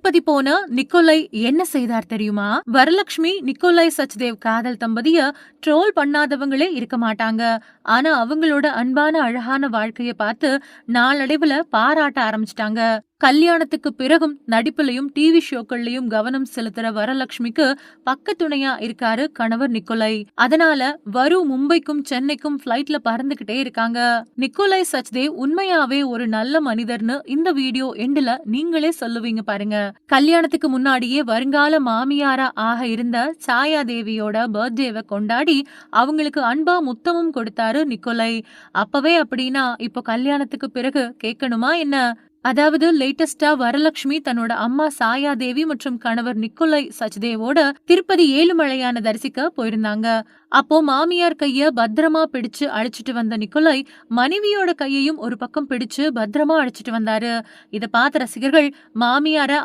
திருப்பதி போன நிக்கோலை என்ன செய்தார் தெரியுமா? வரலட்சுமி நிக்கோலாய் சச்தேவ் காதல் தம்பதிய ட்ரோல் பண்ணாதவங்களே இருக்க மாட்டாங்க. ஆனா அவங்களோட அன்பான அழகான வாழ்க்கைய பார்த்து நாளடைவுல பாராட்ட ஆரம்பிச்சிட்டாங்க. கல்யாணத்துக்கு பிறகும் நடிப்புலயும் டிவி ஷோக்கள்லயும் கவனம் செலுத்துற வரலட்சுமிக்கு பக்கத்துணையா இருக்காரு கணவர் நிக்கோலை. அதனால வரு மும்பைக்கும் சென்னைக்கும் ஃபிளைட்ல பறந்துகிட்டே இருக்காங்க. நிக்கோலாய் சச்தேவ் உண்மையாவே ஒரு நல்ல மனிதர்னு இந்த வீடியோ எண்டுல நீங்களே சொல்லுவீங்க பாருங்க. கல்யாணத்துக்கு முன்னாடியே வருங்கால மாமியாரா ஆக இருந்த சாயா தேவியோட பர்த்டேவை கொண்டாடி அவங்களுக்கு அன்பா முத்தமும் கொடுத்தாரு நிக்கோலை. அப்பவே அப்படின்னா இப்போ கல்யாணத்துக்கு பிறகு கேட்கணுமா என்ன? அதாவது லேட்டஸ்டா வரலட்சுமி தன்னோட அம்மா சாயா தேவி மற்றும் கணவர் நிக்கோலை சச்தேவோட திருப்பதி ஏழுமலையான தரிசிக்க போயிருந்தாங்க. அப்போ மாமியார் கைய பத்திரமா பிடிச்சு அழைச்சிட்டு வந்த நிக்கோலை மனைவியோட கையையும் ஒரு பக்கம் பிடிச்சு பத்திரமா அழைச்சிட்டு வந்தாரு. இத பார்த்த ரசிகர்கள் மாமியார